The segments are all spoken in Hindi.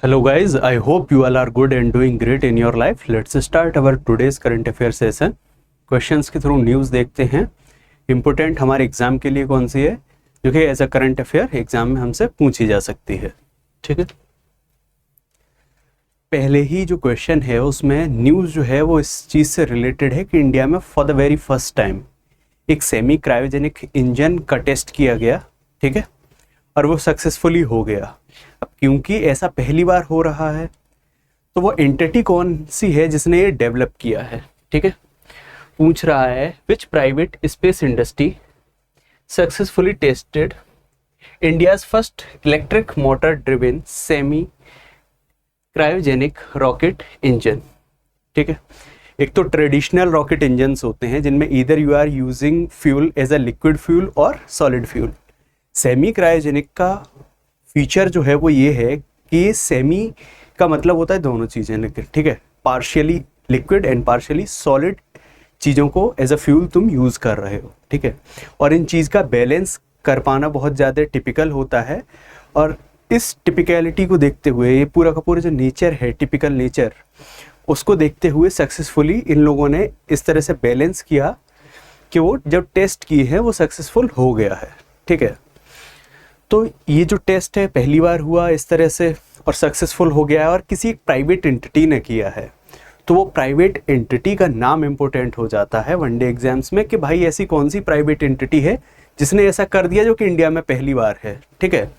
Hello guys, I hope you all are good and doing great in your life. Let's start our today's current affairs session. Questions के थ्रू न्यूज़ देखते हैं। इम्पोर्टेंट हमारे एग्जाम के लिए कौन सी है जो कि as a current affair exam में हमसे पूछी जा सकती है। ठीक है, पहले ही जो क्वेश्चन है उसमें न्यूज़ जो है वो इस चीज़ से रिलेटेड है कि इंडिया में for the very first time एक सेमी क्रायोजेनिक इंजन का टेस्ट किया गया। ठीक है, और वो सक्सेसफुली हो गया। अब क्योंकि ऐसा पहली बार हो रहा है तो वो एंटिटी कौन सी है जिसने ये डेवलप किया है। ठीक है, पूछ रहा है which private space industry successfully tested India's first electric motor driven semi cryogenic rocket engine. ठीक है, एक तो ट्रेडिशनल रॉकेट इंजन्स होते हैं जिनमें either you are using fuel as a liquid fuel और सॉलिड फ्यूल। सेमी क्रायोजेनिक का फीचर जो है वो ये है कि सेमी का मतलब होता है दोनों चीज़ें लिक्विड। ठीक है, partially liquid and partially solid चीज़ों को एज अ फ्यूल तुम यूज़ कर रहे हो। ठीक है, और इन चीज़ का बैलेंस कर पाना बहुत ज़्यादा टिपिकल होता है। और इस टिपिकलिटी को देखते हुए ये पूरा का पूरा जो नेचर है, टिपिकल नेचर, उसको देखते हुए सक्सेसफुली इन लोगों ने इस तरह से बैलेंस किया कि वो जब टेस्ट किए हैं वो सक्सेसफुल हो गया है। ठीक है, तो ये जो टेस्ट है पहली बार हुआ इस तरह से और सक्सेसफुल हो गया है और किसी एक प्राइवेट एंटिटी ने किया है। तो वो प्राइवेट एंटिटी का नाम इम्पोर्टेंट हो जाता है वनडे एग्जाम्स में कि भाई ऐसी कौन सी प्राइवेट एंटिटी है जिसने ऐसा कर दिया जो कि इंडिया में पहली बार है। ठीक है,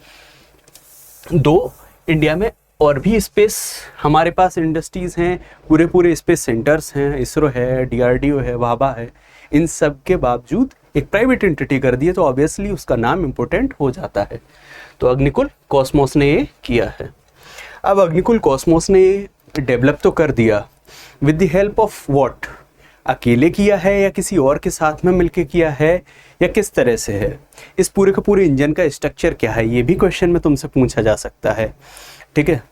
दो इंडिया में और भी स्पेस हमारे पास इंडस्ट्रीज़ हैं, पूरे पूरे स्पेस सेंटर्स हैं, इसरो है, डीआरडीओ है, भाभा है। इन सब के बावजूद एक प्राइवेट एंटिटी कर दी है तो ऑब्वियसली उसका नाम इम्पोर्टेंट हो जाता है। तो अग्निकुल कॉस्मोस ने ये किया है। अब अग्निकुल कॉस्मोस ने ये डेवलप तो कर दिया with the help of what, अकेले किया है या किसी और के साथ में मिलके किया है या किस तरह से है, इस पूरे का पूरे इंजन का स्ट्रक्चर क्या है, ये भी क्वेश्चन में तुमसे पूछा जा सकता है। ठीक है,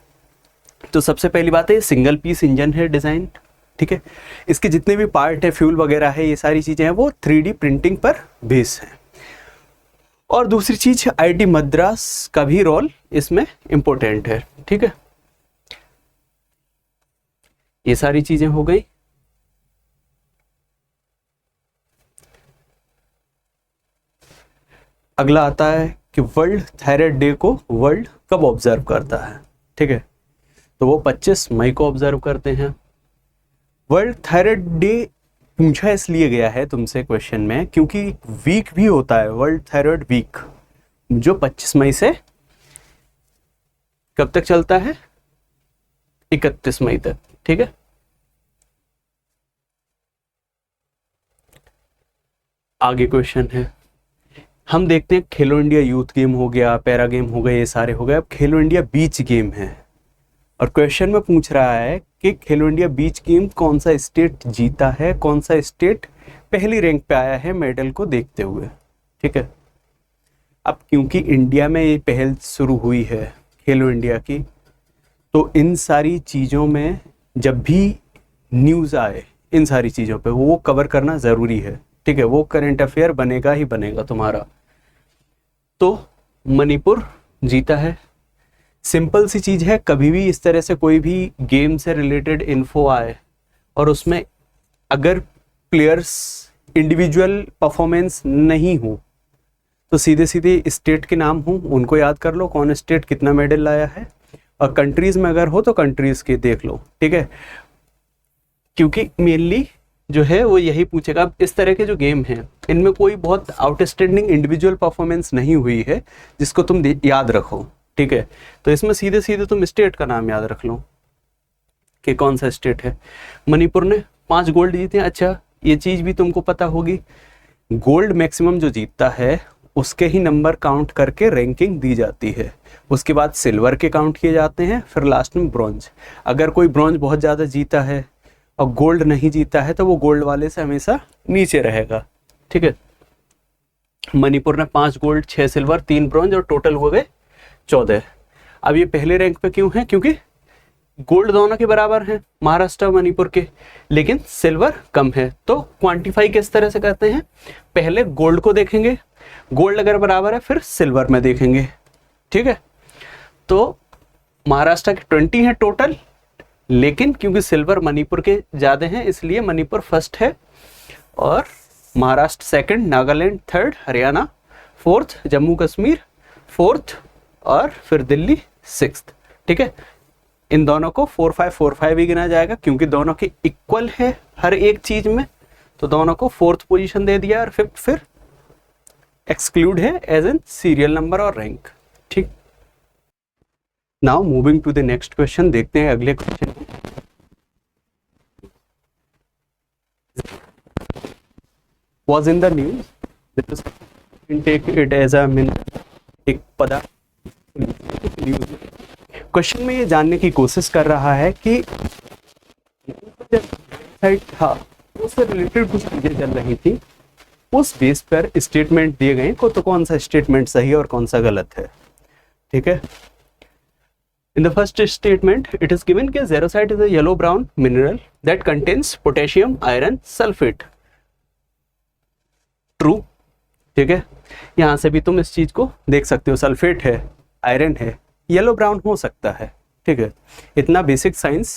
तो सबसे पहली बात है सिंगल पीस इंजन है डिज़ाइन। ठीक है, इसके जितने भी पार्ट है, फ्यूल वगैरह है, ये सारी चीज़ें हैं वो 3D प्रिंटिंग पर बेस हैं। और दूसरी चीज़ आईआईटी मद्रास का भी रोल इसमें इम्पोर्टेंट है। ठीक है, ये सारी चीज़ें हो गई। अगला आता है कि वर्ल्ड थायराइड डे को वर्ल्ड कब ऑब्जर्व करता है। ठीक है, तो वो 25 मई को ऑब्जर्व करते हैं। वर्ल्ड थायराइड डे पूछा इसलिए गया है तुमसे क्वेश्चन में क्योंकि वीक भी होता है, वर्ल्ड थायराइड वीक, जो 25 मई से कब तक चलता है, 31 मई तक। ठीक है, आगे क्वेश्चन है, हम देखते हैं खेलो इंडिया यूथ गेम हो गया, पैरा गेम हो गए, ये सारे हो गए। अब खेलो इंडिया बीच गेम है और क्वेश्चन में पूछ रहा है कि खेलो इंडिया बीच गेम कौन सा स्टेट जीता है, कौन सा स्टेट पहली रैंक पे आया है मेडल को देखते हुए। ठीक है, अब क्योंकि इंडिया में ये पहल शुरू हुई है खेलो इंडिया की, तो इन सारी चीज़ों में जब भी न्यूज़ आए इन सारी चीज़ों पे वो कवर करना ज़रूरी है। ठीक है, वो करंट अफेयर बनेगा ही बनेगा तुम्हारा। तो मणिपुर जीता है, सिंपल सी चीज़ है। कभी भी इस तरह से कोई भी गेम से रिलेटेड इन्फो आए और उसमें अगर प्लेयर्स इंडिविजुअल परफॉर्मेंस नहीं हो तो सीधे सीधे स्टेट के नाम हो, उनको याद कर लो कौन स्टेट कितना मेडल लाया है, और कंट्रीज़ में अगर हो तो कंट्रीज़ के देख लो। ठीक है, क्योंकि मेनली जो है वो यही पूछेगा। अब इस तरह के जो गेम हैं इनमें कोई बहुत आउटस्टैंडिंग इंडिविजुअल परफॉर्मेंस नहीं हुई है जिसको तुम याद रखो। ठीक है, तो इसमें सीधे सीधे तुम स्टेट का नाम याद रख लो कि कौन सा स्टेट है। मणिपुर ने 5 गोल्ड जीते हैं। अच्छा, ये चीज़ भी तुमको पता होगी, गोल्ड मैक्सिमम जो जीतता है उसके ही नंबर काउंट करके रैंकिंग दी जाती है। उसके बाद सिल्वर के काउंट किए जाते हैं, फिर लास्ट में ब्रॉन्ज। अगर कोई ब्रॉन्ज बहुत ज़्यादा जीता है और गोल्ड नहीं जीता है तो वो गोल्ड वाले से हमेशा नीचे रहेगा। ठीक है, मणिपुर ने 5 गोल्ड, 6 सिल्वर, 3 ब्रॉन्ज और टोटल हो गए 14। अब ये पहले रैंक पे क्यों है, क्योंकि गोल्ड दोनों के बराबर हैं महाराष्ट्र और मणिपुर के, लेकिन सिल्वर कम है। तो क्वांटिफाई किस तरह से करते हैं, पहले गोल्ड को देखेंगे, गोल्ड अगर बराबर है फिर सिल्वर में देखेंगे। ठीक है, तो महाराष्ट्र के 20 हैं टोटल, लेकिन क्योंकि सिल्वर मणिपुर के ज़्यादा हैं इसलिए मणिपुर फर्स्ट है, और Maharashtra second, Nagaland third, Haryana fourth, Jammu Kashmir fourth, और फिर दिल्ली सिक्स्थ। ठीक है, इन दोनों को 4-5 ही गिना जाएगा क्योंकि दोनों के इक्वल है हर एक चीज़ में, तो दोनों को फोर्थ पोजीशन दे दिया, और फिफ्थ फिर एक्सक्लूड है एज एन सीरियल नंबर और रैंक। ठीक, now moving to the next question, देखते हैं अगले question. Was in the news that is take it as a एक पदार्थ। क्वेश्चन में ये जानने की कोशिश कर रहा है कि साइट था उससे रिलेटेड कुछ चीजें चल रही थी, उस बेस पर स्टेटमेंट दिए गए को, तो कौन सा स्टेटमेंट सही है और कौन सा गलत है। ठीक है, in the first statement it is given कि jarosite is a yellow brown mineral that contains potassium iron sulphate. True. ठीक है, यहाँ से भी तुम इस चीज को देख सकते हो, सल्फेट है, आयरन है, येलो ब्राउन हो सकता है। ठीक है, इतना बेसिक साइंस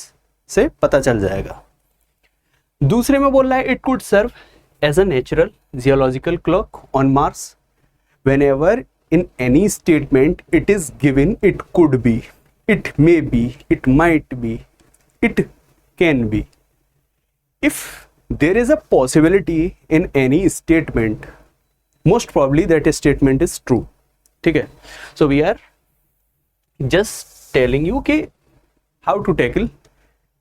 से पता चल जाएगा। दूसरे में बोल रहा है it could serve as a natural geological clock on Mars whenever in any statement it is given it could be, it may be, it might be, it can be. If there is a possibility in any statement, most probably that statement is true. ठीक है, so we are just telling you कि how to tackle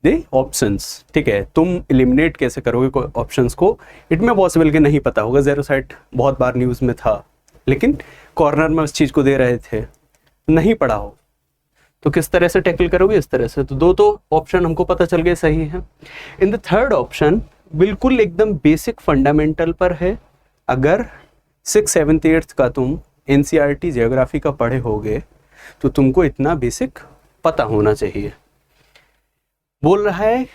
the options. ठीक है, तुम eliminate कैसे करोगे options को, इट में पॉसिबल कि नहीं पता होगा। ज़ेरोसाइट बहुत बार न्यूज़ में था, लेकिन कॉर्नर में उस चीज़ को दे रहे थे, नहीं पढ़ा हो तो किस तरह से टैकल करोगे, इस तरह से। तो दो तो ऑप्शन हमको पता चल गए सही है। इन द थर्ड ऑप्शन बिल्कुल एकदम बेसिक फंडामेंटल पर है। अगर 6th 7th 8th का तुम NCERT जियोग्राफी का पढ़े होगे तो तुमको इतना बेसिक पता होना चाहिए। बोल रहा है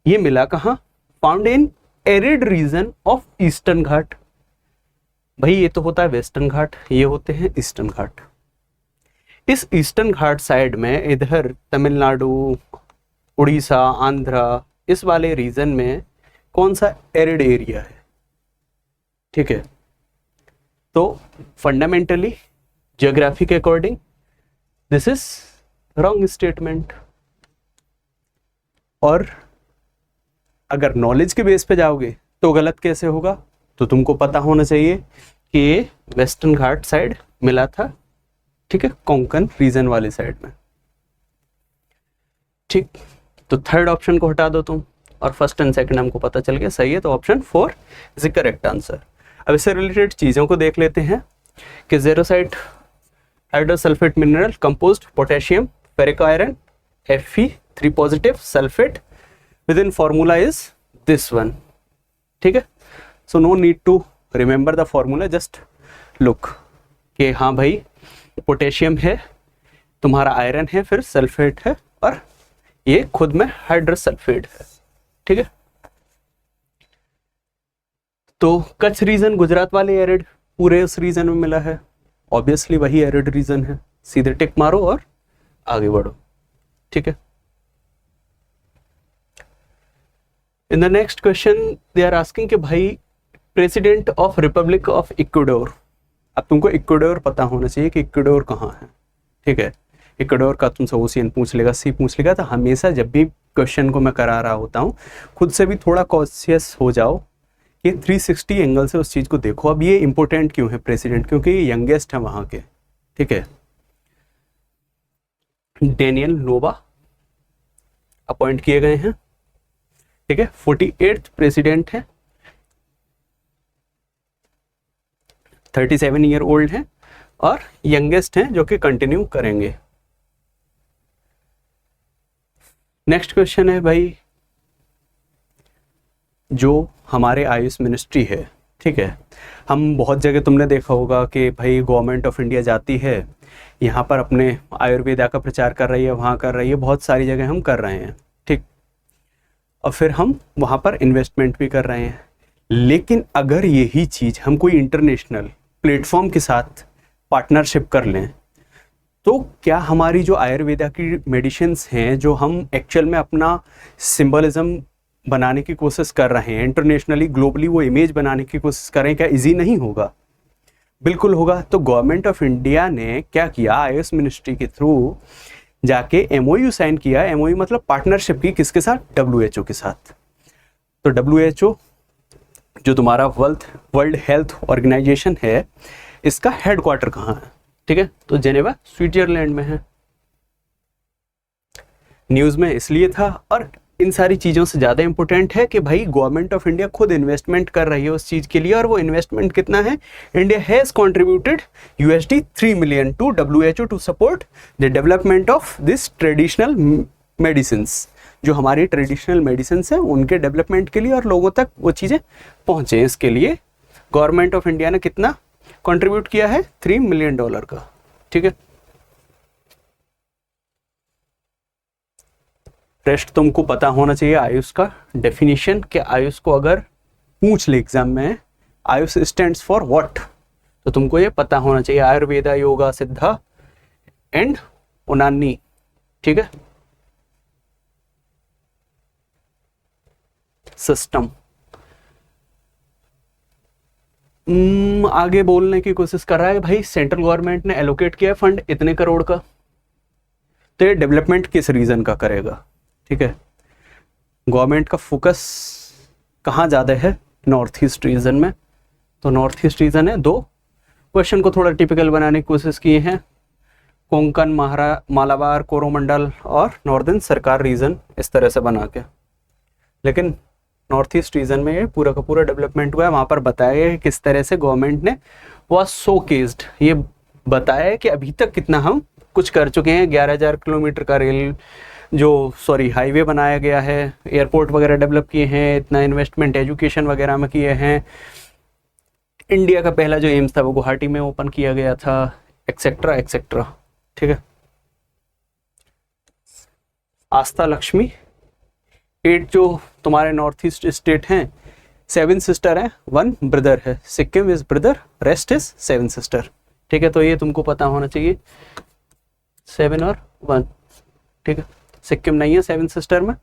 ये मिला कहाँ, found in arid region of Eastern Ghat. भाई ये तो होता है वेस्टर्न घाट, ये होते हैं ईस्टर्न घाट। इस ईस्टर्न घाट साइड में इधर तमिलनाडु, उड़ीसा, आंध्रा, इस वाले रीजन में कौन सा एरिड एरिया है। ठीक है, तो फंडामेंटली जियोग्राफी के according this is wrong statement. और अगर नॉलेज के बेस पे जाओगे तो गलत कैसे होगा, तो तुमको पता होना चाहिए कि ये वेस्टर्न घाट साइड मिला था। ठीक है, कोंकण रीजन वाले साइड में। ठीक, तो थर्ड ऑप्शन को हटा दो तुम, और फर्स्ट एंड सेकंड हमको पता चल गया सही है, तो option 4 is the correct answer. अब इससे रिलेटेड चीज़ों को देख लेते हैं कि jarosite hydrosulphate mineral composed potassium, ferric iron, Fe3 positive, sulphate, with in formula is this one. ठीक है, so no need to remember the formula, just look कि हाँ भाई पोटेशियम है, तुम्हारा आयरन है, फिर सल्फेट है, और ये खुद में हाइड्रोसल्फेट है। ठीक है, तो कच्छ रीजन गुजरात वाले एरिड पूरे उस रीजन में मिला है, ऑब्वियसली वही एरिड रीजन है। सीधे टिक मारो और आगे बढ़ो। ठीक है, in the next question they are asking कि भाई president of republic of Ecuador. अब तुमको इक्वाडोर पता होना चाहिए कि इक्वाडोर कहाँ है। ठीक है, इक्वाडोर का तुमसे ओशियन पूछ लेगा, सी पूछ लेगा, तो हमेशा जब भी क्वेश्चन को मैं करा रहा होता हूँ खुद से भी थोड़ा कॉन्शियस हो जाओ कि 360 एंगल से उस चीज़ को देखो। अब ये इंपॉर्टेंट क्यों है प्रेसिडेंट, क्योंकि ये यंगेस्ट है वहाँ के। ठीक है, डेनियल नोवा अपॉइंट किए गए हैं। ठीक है, 48th प्रेसिडेंट है, 37 ईयर ओल्ड हैं और यंगेस्ट हैं जो कि कंटिन्यू करेंगे। नेक्स्ट क्वेश्चन है भाई, जो हमारे आयुष मिनिस्ट्री है, ठीक है, हम बहुत जगह तुमने देखा होगा कि भाई गवर्नमेंट ऑफ इंडिया जाती है यहाँ पर अपने आयुर्वेदा का प्रचार कर रही है, वहाँ कर रही है, बहुत सारी जगह हम कर रहे हैं। ठीक, और फिर हम वहाँ पर इन्वेस्टमेंट भी कर रहे हैं। लेकिन अगर यही चीज़ हम कोई इंटरनेशनल प्लेटफॉर्म के साथ पार्टनरशिप कर लें तो क्या हमारी जो आयुर्वेदा की मेडिसिन्स हैं, जो हम एक्चुअल में अपना सिंबलिज्म बनाने की कोशिश कर रहे हैं, इंटरनेशनली ग्लोबली वो इमेज बनाने की कोशिश कर रहे हैं, क्या इजी नहीं होगा? बिल्कुल होगा। तो गवर्नमेंट ऑफ इंडिया ने क्या किया, आयुष मिनिस्ट्री के थ्रू जाके एमओयू साइन किया। एमओयू मतलब पार्टनरशिप की, किसके साथ? डब्ल्यूएचओ के साथ। तो डब्ल्यूएचओ जो तुम्हारा वर्ल्ड हेल्थ ऑर्गेनाइजेशन है, इसका हेडक्वार्टर कहाँ है? ठीक है, तो जेनेवा स्विट्जरलैंड में है। न्यूज़ में इसलिए था, और इन सारी चीज़ों से ज़्यादा इंपॉर्टेंट है कि भाई गवर्नमेंट ऑफ इंडिया खुद इन्वेस्टमेंट कर रही है उस चीज़ के लिए, और वो इन्वेस्टमेंट कितना है? India has contributed $3 million to WHO to support the development of this traditional medicines. जो हमारी ट्रेडिशनल मेडिसिन्स हैं उनके डेवलपमेंट के लिए और लोगों तक वो चीज़ें पहुँचे, इसके लिए गवर्नमेंट ऑफ इंडिया ने कितना कंट्रीब्यूट किया है? $3 million का। ठीक है, रेस्ट तुमको पता होना चाहिए आयुष का डेफिनेशन, कि आयुष को अगर पूछ ले एग्जाम में, आयुष स्टैंड्स फॉर व्हाट, तो तुमको ये पता होना चाहिए। आयुर्वेदा, योगा, सिद्धा एंड उनानी। ठीक है, सिस्टम। आगे बोलने की कोशिश कर रहा है भाई, सेंट्रल गवर्नमेंट ने एलोकेट किया फंड इतने करोड़ का, तो ये डेवलपमेंट किस रीजन का करेगा? ठीक है, गवर्नमेंट का फोकस कहाँ ज़्यादा है? नॉर्थ ईस्ट रीजन में। तो नॉर्थ ईस्ट रीजन है। दो क्वेश्चन को थोड़ा टिपिकल बनाने की कोशिश किए हैं, कोंकण, मालाबार, कोरोमंडल और नॉर्दर्न सरकार रीजन, इस तरह से बना के। लेकिन नॉर्थ ईस्ट रीजन में ये पूरा का पूरा डेवलपमेंट हुआ है। वहाँ पर बताया गया है किस तरह से गवर्नमेंट ने वह शोकेस्ड, ये बताया है कि अभी तक कितना हम कुछ कर चुके हैं। 11,000 किलोमीटर का हाईवे बनाया गया है, एयरपोर्ट वगैरह डेवलप किए हैं, इतना इन्वेस्टमेंट एजुकेशन वगैरह में किए हैं। इंडिया का पहला जो एम्स था वो गुवाहाटी में ओपन किया गया था, एक्सेट्रा एक्सेट्रा। ठीक है, आस्था लक्ष्मी 8 जो तुम्हारे नॉर्थ ईस्ट स्टेट हैं, 7 सिस्टर हैं, 1 ब्रदर है। Sikkim is brother, rest is 7 sister. ठीक है, तो ये तुमको पता होना चाहिए, 7 और 1। ठीक है, सिक्किम नहीं है 7 सिस्टर में।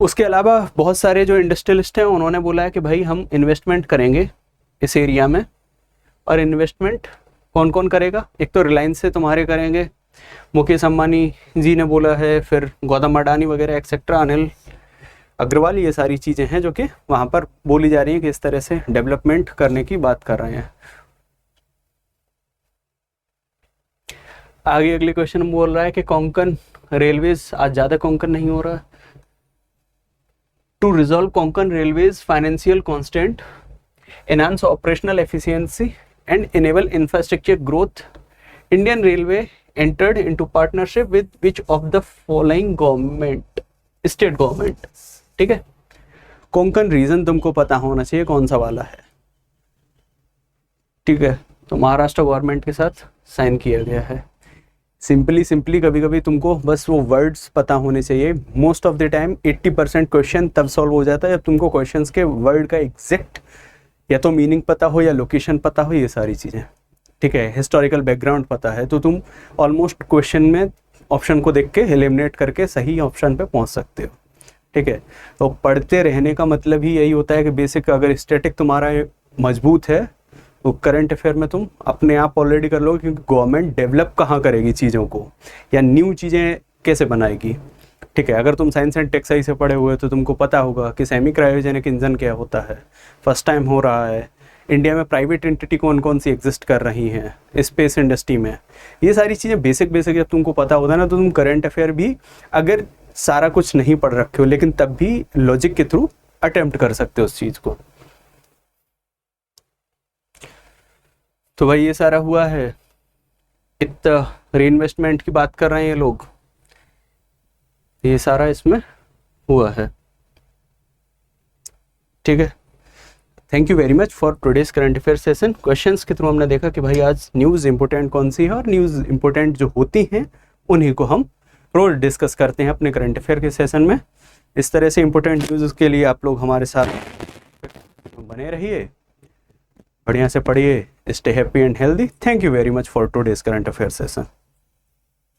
उसके अलावा बहुत सारे जो इंडस्ट्रियलिस्ट हैं उन्होंने बोला है कि भाई हम इन्वेस्टमेंट करेंगे इस एरिया में। और इन्वेस्टमेंट कौन कौन करेगा? एक तो रिलायंस से तुम्हारे करेंगे, मुकेश अंबानी जी ने बोला है, फिर गौतम अडानी वगैरह एक्सेट्रा, अनिल अग्रवाल, ये सारी चीज़ें हैं जो कि वहाँ पर बोली जा रही हैं कि इस तरह से डेवलपमेंट करने की बात कर रहे हैं। आगे अगले क्वेश्चन में बोल रहा है कि कोंकण रेलवेज, आज ज़्यादा कोंकण नहीं हो रहा, to resolve Konkan railways financial constant, enhance operational efficiency and enable infrastructure growth, Indian railway entered into partnership with which of the following government, state government। ठीक है, कोंकण रीजन तुमको पता होना चाहिए कौन सा वाला है। ठीक है, तो महाराष्ट्र गवर्नमेंट के साथ साइन किया गया है। सिंपली कभी कभी तुमको बस वो वर्ड्स पता होने चाहिए। Most of the time 80% question तब सॉल्व हो जाता है जब तुमको क्वेश्चंस के वर्ड का एग्जैक्ट या तो मीनिंग पता हो या लोकेशन पता हो, ये सारी चीज़ें। ठीक है, हिस्टोरिकल बैकग्राउंड पता है तो तुम ऑलमोस्ट क्वेश्चन में ऑप्शन को देख के एलिमिनेट करके सही ऑप्शन पे पहुंच सकते हो। ठीक है, तो पढ़ते रहने का मतलब ही यही होता है कि बेसिक अगर स्टैटिक तुम्हारा मजबूत है तो करंट अफेयर में तुम अपने आप ऑलरेडी कर लो, क्योंकि गवर्नमेंट डेवलप कहाँ करेगी चीज़ों को या न्यू चीज़ें कैसे बनाएगी। ठीक है, अगर तुम साइंस एंड टेक्साई से पढ़े हुए तो तुमको पता होगा कि सेमी क्रायोजेनिक इंजन क्या होता है, फर्स्ट टाइम हो रहा है। इंडिया में प्राइवेट एंटिटी कौन कौन सी एग्जिस्ट कर रही हैं स्पेस इंडस्ट्री में, ये सारी चीज़ें बेसिक जब तुमको पता होता है ना, तो तुम करंट अफेयर भी अगर सारा कुछ नहीं पढ़ रखे हो लेकिन तब भी लॉजिक के थ्रू अटेम्प्ट कर सकते हो उस चीज़ को। तो भाई ये सारा हुआ है, इतना री इन्वेस्टमेंट की बात कर रहे हैं ये लोग, ये सारा इसमें हुआ है। ठीक है, thank you very much for today's current affair session. Questions के थ्रू हमने देखा कि भाई आज न्यूज़ इंपॉर्टेंट कौन सी है, और न्यूज़ इंपॉर्टेंट जो होती हैं उन्हीं को हम रोज डिस्कस करते हैं अपने करंट अफेयर के सेशन में। इस तरह से इंपॉर्टेंट न्यूज़ के लिए आप लोग हमारे साथ बने रहिए, बढ़िया से पढ़िए, Stay happy and healthy. Thank you very much for today's current affairs session.